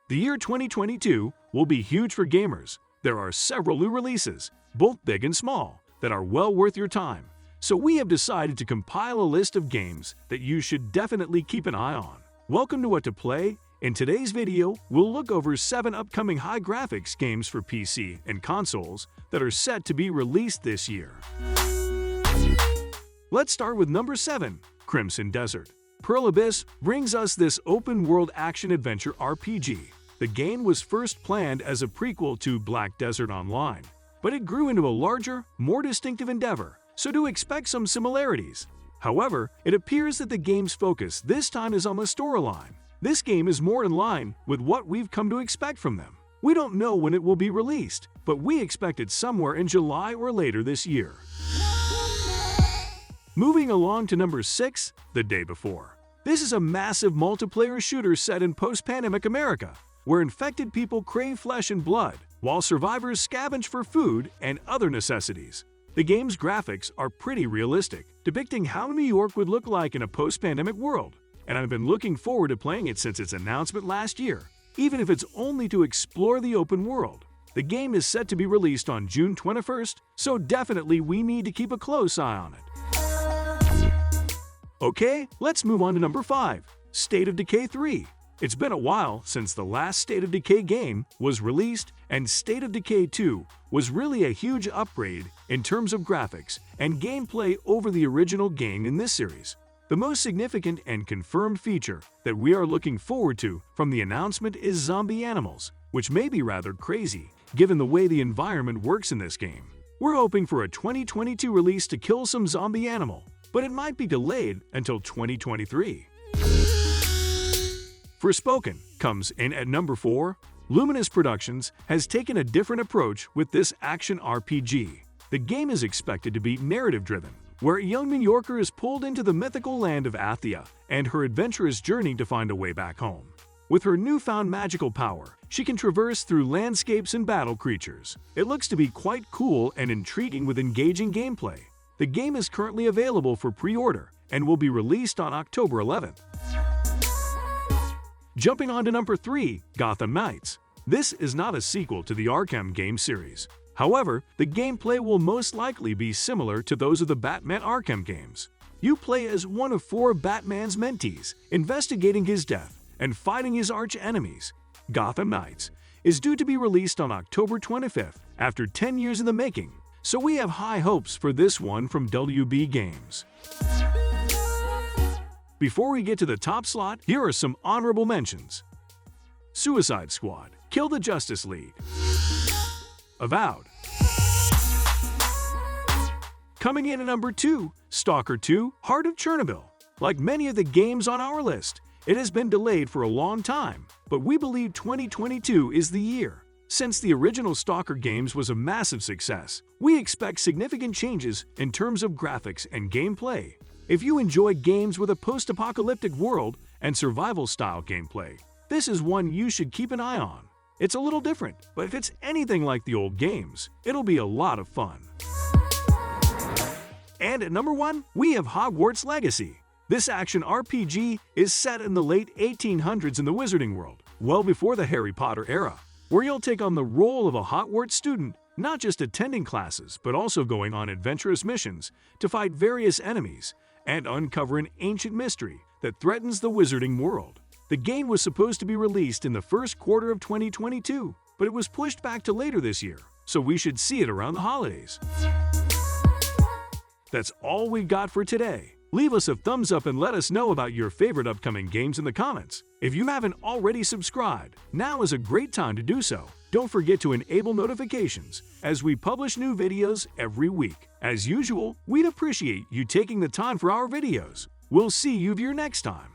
The year 2022 will be huge for gamers. There are several new releases, both big and small, that are well worth your time. So we have decided to compile a list of games that you should definitely keep an eye on. Welcome to What to Play. In today's video, we'll look over 7 upcoming high-graphics games for PC and consoles that are set to be released this year. Let's start with number 7, Crimson Desert. Pearl Abyss brings us this open-world action-adventure RPG. The game was first planned as a prequel to Black Desert Online, but it grew into a larger, more distinctive endeavor, so do expect some similarities. However, it appears that the game's focus this time is on the storyline. This game is more in line with what we've come to expect from them. We don't know when it will be released, but we expect it somewhere in July or later this year. Moving along to number 6, The Day Before. This is a massive multiplayer shooter set in post-pandemic America, where infected people crave flesh and blood, while survivors scavenge for food and other necessities. The game's graphics are pretty realistic, depicting how New York would look like in a post-pandemic world, and I've been looking forward to playing it since its announcement last year, even if it's only to explore the open world. The game is set to be released on June 21st, so definitely we need to keep a close eye on it. Okay, let's move on to number 5, State of Decay 3. It's been a while since the last State of Decay game was released, and State of Decay 2 was really a huge upgrade in terms of graphics and gameplay over the original game in this series. The most significant and confirmed feature that we are looking forward to from the announcement is zombie animals, which may be rather crazy given the way the environment works in this game. We're hoping for a 2022 release to kill some zombie animal, but it might be delayed until 2023. Forspoken comes in at number 4. Luminous Productions has taken a different approach with this action RPG. The game is expected to be narrative-driven, where a young New Yorker is pulled into the mythical land of S.T.A.L.K.E.R and her adventurous journey to find a way back home. With her newfound magical power, she can traverse through landscapes and battle creatures. It looks to be quite cool and intriguing with engaging gameplay. The game is currently available for pre-order and will be released on October 11th. Jumping on to number 3, Gotham Knights. This is not a sequel to the Arkham game series. However, the gameplay will most likely be similar to those of the Batman Arkham games. You play as one of 4 Batman's mentees, investigating his death and fighting his arch-enemies. Gotham Knights is due to be released on October 25th, after 10 years in the making, so we have high hopes for this one from WB Games. Before we get to the top slot, here are some honorable mentions. Suicide Squad, Kill the Justice League. Avowed. Coming in at number 2, S.T.A.L.K.E.R 2, Heart of Chernobyl. Like many of the games on our list, it has been delayed for a long time, but we believe 2022 is the year. Since the original S.T.A.L.K.E.R games was a massive success, we expect significant changes in terms of graphics and gameplay. If you enjoy games with a post-apocalyptic world and survival-style gameplay, this is one you should keep an eye on. It's a little different, but if it's anything like the old games, it'll be a lot of fun. And at number 1, we have Hogwarts Legacy. This action RPG is set in the late 1800s in the Wizarding world, well before the Harry Potter era, where you'll take on the role of a Hogwarts student, not just attending classes, but also going on adventurous missions to fight various enemies and uncover an ancient mystery that threatens the Wizarding world. The game was supposed to be released in the first quarter of 2022, but it was pushed back to later this year, so we should see it around the holidays. That's all we got for today. Leave us a thumbs up and let us know about your favorite upcoming games in the comments. If you haven't already subscribed, now is a great time to do so. Don't forget to enable notifications as we publish new videos every week. As usual, we'd appreciate you taking the time for our videos. We'll see you here next time.